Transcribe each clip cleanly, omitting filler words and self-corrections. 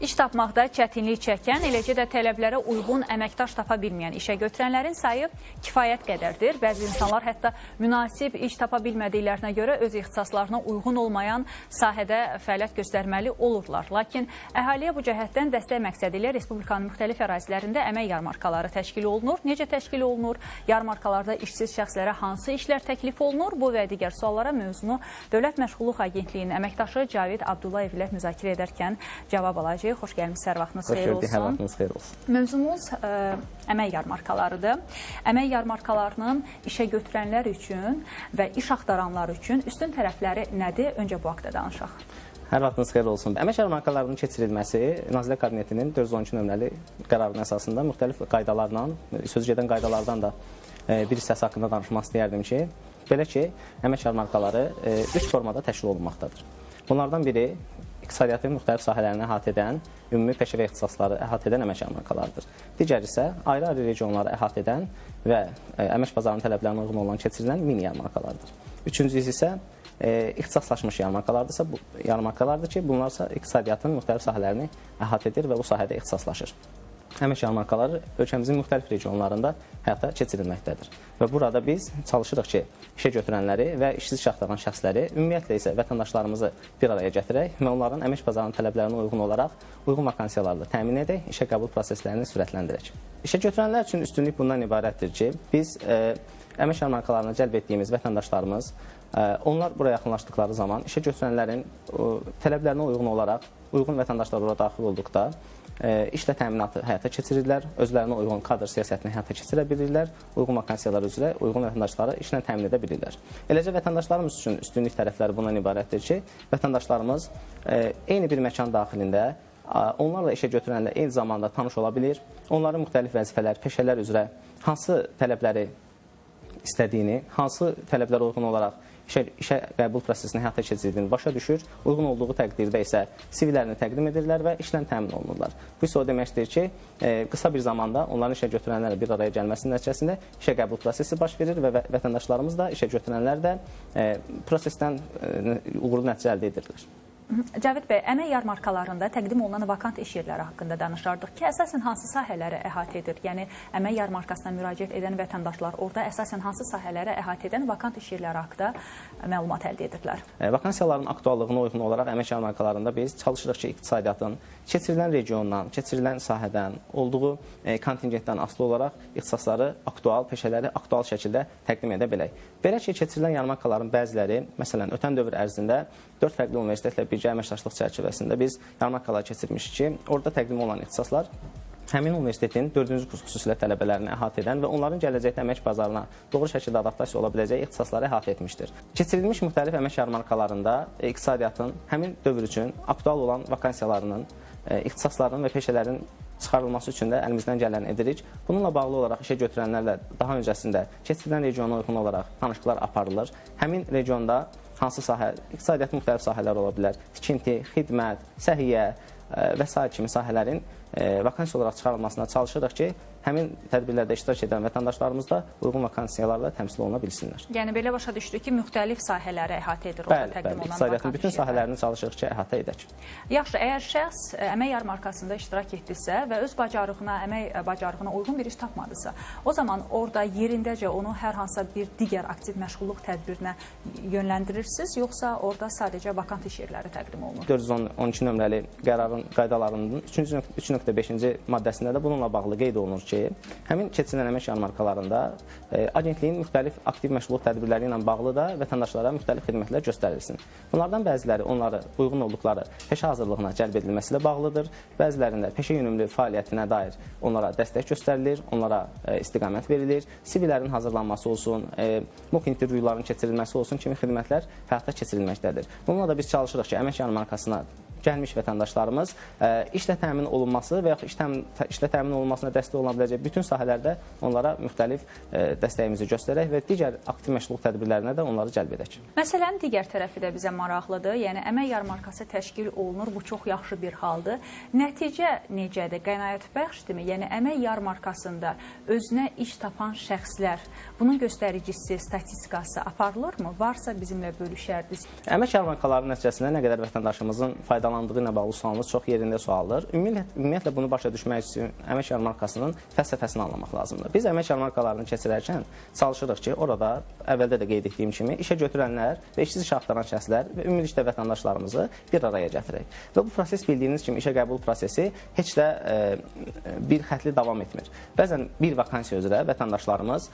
İş tapmaqda çətinlik çəkən, eləcə də tələblərə uyğun əməkdaş tapa bilməyən işə götürənlərin sayı kifayət qədərdir. Bəzi insanlar hətta münasib iş tapa bilmədiklərinə görə öz ixtisaslarına uyğun olmayan sahədə fəaliyyət göstərməli olurlar. Lakin əhaliyə bu cəhətdən dəstək məqsədi ilə Respublikanın müxtəlif ərazilərində əmək yarmarkaları təşkil olunur. Necə təşkil olunur? Yarmarkalarda işsiz şəxslərə hansı işlər təklif olunur? Bu və digər suallara mövzunu Dövlət Məşğulluq Agentliyinin əməkdaşı Cavid Abdullayev ilə müzakirə edərkən cavab alacaq. Xoş gəlmişsiniz, hər vaxtınız xeyir olsun. Hər vaxtınız xeyir olsun. Mövzumuz əmək yarmarkalarıdır. Əmək yarmarkalarının işə götürənlər üçün və iş axtaranlar üçün üstün tərəfləri nədir? Öncə bu haqda danışaq. Hər vaxtınız xeyir olsun. Əmək yarmarkalarının keçirilməsi Nazirlər Kabinetinin 412 nömrəli qərarının əsasında müxtəlif qaydalarla, sözügedən qaydalardan da bir hissəsi haqqında danışmaq istəyərdim ki, belə ki, əmək yarmarkaları 3 formada təşkil olunmaqdadır. Bunlardan biri iqtisadiyyatın müxtəlif sahələrini əhatə edən, ümumi peşə və ixtisasları əhatə edən əmək yarmarkalarıdır. Digər isə ayrı-ayrı regionları əhatə edən və əmək bazarının tələblərinə uyğun olan keçirilən mini yarmarkalardır. Üçüncüsü isə ixtisaslaşmış yarmarkalardırsa, bu yarmarkalardır ki, bunlar isə iqtisadiyyatın müxtəlif sahələrini əhatə edir və bu sahədə ixtisaslaşır. Əmək yarmarkaları ölkəmizin müxtəlif regionlarında həyata keçirilməkdədir. Və burada biz çalışırıq ki, işə götürənləri və işsiz iş axtaran şəxsləri, ümumiyyətlə isə vətəndaşlarımızı bir araya gətirək və onların əmək bazarının tələblərinə uyğun olaraq uyğun vakansiyalarla təmin edək, işə qəbul proseslərini sürətləndirək. İşə götürənlər üçün üstünlük bundan ibarətdir ki, biz əmək yarmarkalarına cəlb etdiyimiz vətəndaşlarımız, onlar buraya yaxınlaşdıqları zaman işə götürənlərin tələblərinə uyğun olaraq, uyğun vətəndaşlar ora daxil olduqda, işlə təminatı həyata keçirirlər, özlərinə uyğun kadr siyasətini həyata keçirə bilirlər, uyğun vakansiyalar üzrə uyğun vətəndaşları işlə təmin edə bilirlər. Eləcə vətəndaşlarımız üçün üstünlük tərəfləri bundan ibarətdir ki, vətəndaşlarımız eyni bir məkan daxilində onlarla işə götürənlə eyni zamanda tanış ola bilir, onların müxtəlif vəzifələr, peşələr üzrə hansı tələbləri istədiyini, hansı tələblərə uyğun olaraq işə qəbul prosesini həyata keçirdiyini başa düşür, uyğun olduğu təqdirdə isə CV-lərini təqdim edirlər və işlə təmin olunurlar. Bu isə o deməkdir ki, qısa bir zamanda onların işə götürənlərlə bir araya gəlməsinin nəticəsində işə qəbul prosesi baş verir və vətəndaşlarımız da, işə götürənlər də prosesdən uğurlu nəticə əldə edirlər. Cavid bəy, əmək yarmarkalarında təqdim olunan vakant iş yerləri haqqında danışardıq ki, əsasən hansı sahələri əhatə edir? Yəni, əmək yarmarkasına müraciət edən vətəndaşlar orada əsasən hansı sahələri əhatə edən vakant iş yerləri haqqında məlumat əldə edirlər? Vakansiyaların aktuallığına uyğun olaraq əmək yarmarkalarında biz çalışırıq ki, iqtisadiyyatın keçirilən regiondan, keçirilən sahədən, olduğu kontingentdən asılı olaraq ixtisasları aktual, peşələri aktual şəkildə təqdim edə bilək. Belə ki, keçirilən yarmarkaların bəziləri, məsələn, ötən dövr ərzində 4 fərqli universitetlə birgə əməkdaşlıq çərçivəsində biz yarmarkalar keçirmişik ki, orada təqdim olan ixtisaslar həmin universitetin 4-cü kurs xüsusilə tələbələrini əhatə edən və onların gələcəkdə əmək bazarına doğru şəkildə adaptasiya ola biləcəyi ixtisasları əhatə etmişdir. Keçirilmiş müxtəlif əmək yarmarkalarında iqtisadiyyatın həmin dövr üçün aktual olan vakansiyalarının, ixtisaslarının və peşələrin çıxarılması üçün də əlimizdən gələni edirik. Bununla bağlı olaraq işə götürənlərlə daha öncəsində keçirilən regiona uyğun olaraq tanışıqlar aparılır. Həmin regionda hansı sahə, iqtisadiyyatın müxtəlif sahələr ola bilər, tikinti, xidmət, səhiyyə və s. kimi sahələrin vakansiya olaraq çıxarılmasına çalışırıq ki, həmin tədbirlərdə iştirak edən vətəndaşlarımız da uyğun vakansiyalarla təmsil oluna bilsinlər. Yəni, belə başa düşdük ki, müxtəlif sahələri əhatə edir orada təqdim olunan vakant iqtisadiyyatın bütün sahələrini çalışırıq ki, əhatə edək. Yaxşı, əgər şəxs əmək yarmarkasında iştirak etdirsə və öz bacarığına, əmək bacarığına uyğun bir iş tapmadısa, o zaman orada yerindəcə onu hər hansısa bir digər aktiv məşğulluq tədbirinə yönləndirirsiniz, yoxsa orada sadəcə vakant iş yerləri təqdim olunur? 412 nömrəli qərarın qaydalarının 3.5-ci maddəsində də bununla bağlı qeyd olunur ki, həmin keçirilən əmək yarmarkalarında agentliyin müxtəlif aktiv məşğulluq tədbirləri ilə bağlı da vətəndaşlara müxtəlif xidmətlər göstərilsin. Bunlardan bəziləri onları uyğun olduqları peşə hazırlığına cəlb edilməsi ilə bağlıdır. Bəzilərində peşə yönümlü fəaliyyətinə dair onlara dəstək göstərilir, onlara istiqamət verilir, CV-lərin hazırlanması olsun, mock intervyuların keçirilməsi olsun kimi xidmətlər həyata keçirilməkdədir. Bununla da biz çalışırıq ki, əmək yarmarkasına gəlmiş vətəndaşlarımız işlə təmin olunması və yaxud işlə təmin olunmasına dəstək oluna biləcək bütün sahələrdə onlara müxtəlif dəstəyimizi göstərək və digər aktiv məşğulluq tədbirlərinə də onları cəlb edək. Məsələnin digər tərəfi də bizə maraqlıdır. Yəni, əmək yarmarkası təşkil olunur, bu çox yaxşı bir haldır. Nəticə necədir? Qənaətbəxşdirmi? Yəni, əmək yarmarkasında özünə iş tapan şəxslər, bunun göstəricisi, statistikası aparılırmı? Varsa bizimlə bölüşərdiniz. Əmək yarmarkalarının nəticəsində nə qədər vətəndaşımızın faydalanması faydalandığı ilə bağlı sualınız çox yerində sualdır. Ümumiyyətlə bunu başa düşmək üçün əmək yarmarkasının fəlsəfəsini anlamaq lazımdır. Biz əmək yarmarkalarını keçirərkən çalışırıq ki, orada əvvəldə də qeyd etdiyim kimi işə götürənlər və işsiz işə axtaran şəxslər və ümumilikdə vətəndaşlarımızı bir araya gətirək. Və bu proses bildiyiniz kimi işə qəbul prosesi heç də bir xətli davam etmir. Bəzən bir vakansiya üzrə vətəndaşlarımız,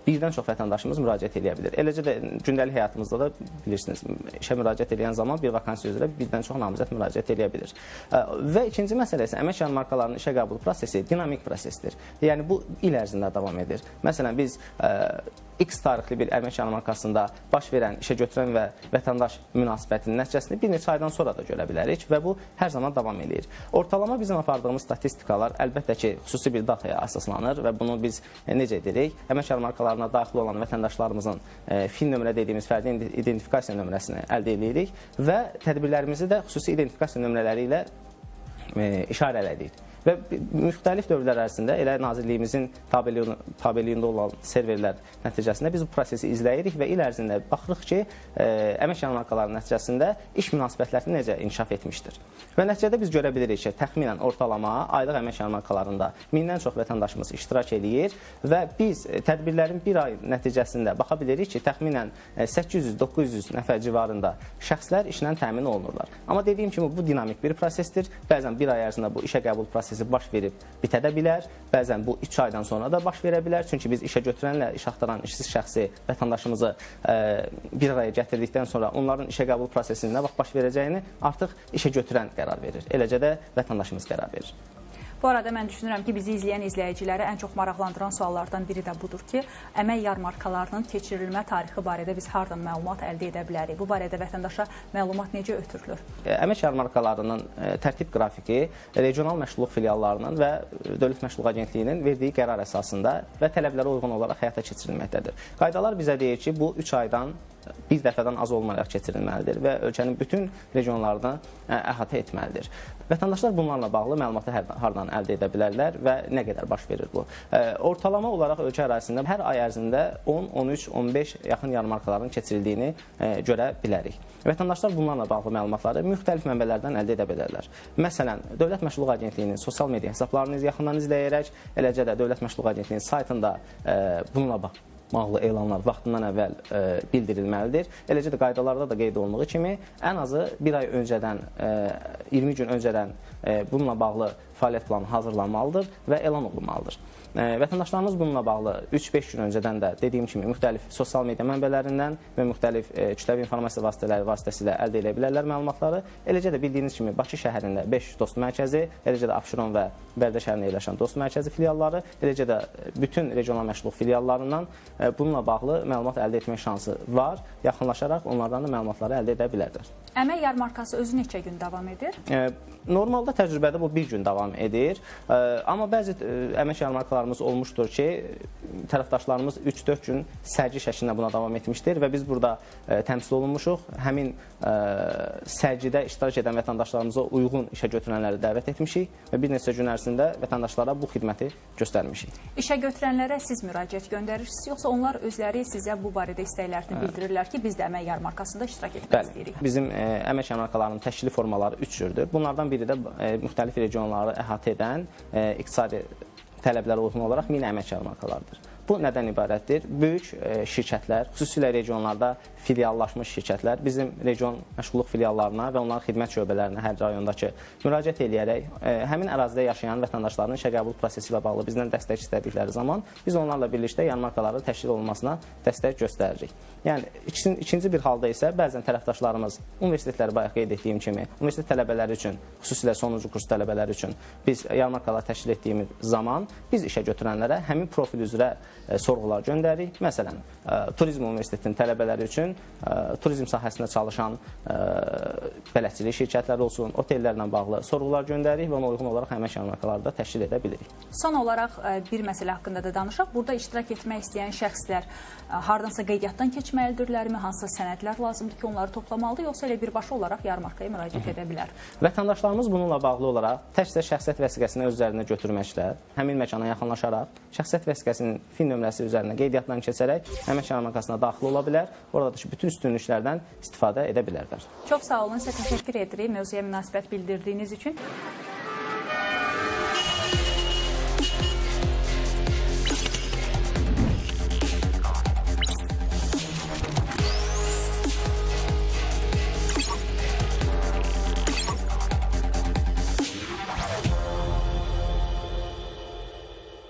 birdən çox vətəndaşımız müraciət edə bilir. Eləcə də gündəlik həyatımızda da bilirsiniz, işə müraciət edən zaman bir vakansiya üzrə birdən çox namizəd müraciət edə bilir. Və ikinci məsələ isə əmək yarmarkalarının işə qəbul prosesi dinamik prosesdir. Yəni bu il ərzində davam edir. Məsələn, biz X tarixli bir əmək yarmarkasında baş verən işə götürən və vətəndaş münasibətinin nəticəsini bir neçə aydan sonra da görə bilərik və bu hər zaman davam edir. Ortalama bizim apardığımız statistikalar əlbəttə ki, xüsusi bir dataya əsaslanır və bunu biz necə edirik? Əmək yarmarkalarına daxil olan vətəndaşlarımızın FIN nömrə dediyimiz fərdi identifikasiya nömrəsini əldə edirik və tədbirlərimizi də xüsusi identifikasiya nömrələri ilə işarələdik. Və müxtəlif dövrlər ərzində elə Nazirliyimizin tabeliyində olan serverlər nəticəsində biz bu prosesi izləyirik və il ərzində baxırıq ki, əmək yarmarkaları nəticəsində iş münasibətləri necə inkişaf etmişdir. Və nəticədə biz görə bilirik ki, təxminən ortalama aylıq əmək yarmarkalarında 1000-dən çox vətəndaşımız iştirak edir və biz tədbirlərin bir ay nəticəsində baxa bilirik ki, təxminən 800-900 nəfər civarında şəxslər işlə təmin olunurlar. Amma dediyim kimi bu dinamik bir prosesdir. Bəzən bir ay ərzində bu işə qəbul prosesi baş verib bitə də bilər. Bəzən bu 3 aydan sonra da baş verə bilər. Çünki biz işə götürənlə iş axtaran işsiz şəxsi vətəndaşımızı bir araya gətirdikdən sonra onların işə qəbul prosesinin nə vaxt baş verəcəyini artıq işə götürən qərar verir. Eləcə də vətəndaşımız qərar verir. Bu arada mən düşünürəm ki, bizi izləyən izləyiciləri ən çox maraqlandıran suallardan biri də budur ki, əmək yarmarkalarının keçirilmə tarixi barədə biz hardan məlumat əldə edə bilərik? Bu barədə vətəndaşa məlumat necə ötürülür? Əmək yarmarkalarının tərtib qrafiki regional məşğulluq filiallarının və Dövlət Məşğulluq Agentliyinin verdiyi qərar əsasında və tələblərə uyğun olaraq həyata keçirilməkdədir. Qaydalar bizə deyir ki, bu 3 aydan bir dəfədən az olmayaraq keçirilməlidir və ölkənin bütün regionlarını əhatə etməlidir. Vətəndaşlar bunlarla bağlı məlumatı hardan əldə edə bilərlər və nə qədər baş verir bu? Ortalama olaraq ölkə ərazisində hər ay ərzində 10, 13, 15 yaxın yarmarkaların keçirildiyini görə bilərik. Vətəndaşlar bunlarla bağlı məlumatları müxtəlif mənbələrdən əldə edə bilərlər. Məsələn, Dövlət Məşğulluq Agentliyinin sosial media hesablarını yaxından izləyərək, eləcə də Dövlət Məşğulluq Agentliyinin saytında bununla bağlı elanlar vaxtından əvvəl bildirilməlidir. Eləcə də qaydalarda da qeyd olunduğu kimi, ən azı bir ay öncədən, 20 gün öncədən bununla bağlı fəaliyyət planı hazırlanmalıdır və elan olunmalıdır. Vətəndaşlarımız bununla bağlı 3-5 gün öncədən də dediyim kimi müxtəlif sosial media mənbələrindən və müxtəlif kütləvi informasiya vasitələri vasitəsilə əldə edə bilərlər məlumatları. Eləcə də bildiyiniz kimi Bakı şəhərində 5 dost mərkəzi, eləcə də Abşeron və Bərdə şəhərində yerləşən dost mərkəzi filialları, eləcə də bütün regional məşğulluq filiallarından bununla bağlı məlumat əldə etmək şansı var. Yaxınlaşaraq onlardan da məlumatları əldə edə bilərlər. Əmək yarmarkası özü neçə gün davam edir? Normalda təcrübədə bu bir gün davam edir. Amma bəzi əmək yarmarkalarımız olmuşdur ki, tərəfdaşlarımız 3-4 gün sərgi şəklində buna davam etmişdir və biz burada təmsil olunmuşuq. Həmin sərgidə iştirak edən vətəndaşlarımıza uyğun işə götürənləri dəvət etmişik və bir neçə gün ərzində vətəndaşlara bu xidməti göstərmişik. İşə götürənlərə siz müraciət göndərirsiniz, yoxsa onlar özləri sizə bu barədə istəklərini bildirirlər ki, biz də əmək yarmarkasında iştirak etmək istəyirik? Bizim əmək yarmarkalarının təşkili formaları 3 cürdür. Bunlardan biri də müxtəlif regionları əhatə edən iqtisadi tələblərə uyğun olaraq mini əmək yarmarkalarıdır. Bu nədən ibarətdir? Böyük şirkətlər, xüsusilə regionlarda filiallaşmış şirkətlər bizim region məşğulluq filiallarına və onların xidmət şöbələrinə hər rayondakı müraciət edərək həmin ərazidə yaşayan vətəndaşların işə qəbul prosesi ilə bağlı bizdən dəstək istədikləri zaman biz onlarla birlikdə yarmarkaların təşkil olunmasına dəstək göstəririk. Yəni ikinci bir halda isə bəzən tərəfdaşlarımız universitetləri bayaq qeyd etdiyim kimi universitet tələbələri üçün, xüsusilə sonuncu kurs tələbələri üçün biz yarmarkalar təşkil etdiyimiz zaman biz işə götürənlərə həmin profil üzrə sorğular göndəririk. Məsələn, Turizm Universitetinin tələbələri üçün turizm sahəsində çalışan bələdçilik şirkətləri olsun, otellərlə bağlı sorğular göndəririk və ona uyğun olaraq əmək yarmarkaları da təşkil edə bilirik. Son olaraq bir məsələ haqqında da danışaq. Burada iştirak etmək istəyən şəxslər hardansa qeydiyyatdan keçməlidirlərmi? Hansı sənədlər lazımdır ki, onları toplamalıdır, yoxsa elə birbaşa olaraq yarmarkaya müraciət edə bilər? Vətəndaşlarımız bununla bağlı olaraq təkcə şəxsiyyət vəsiqəsini öz üzərində götürməklə, həmin məkana yaxınlaşaraq, şəxsiyyət vəsiqəsinin FIN nömrəsi üzərində qeydiyyatdan keçərək əmək yarmarkasına daxil ola bilər. Oradakı bütün üstünlüklərdən istifadə edə bilərlər. Çox sağ olun. sizə təşəkkür edirik mövzuya münasibət bildirdiyiniz üçün.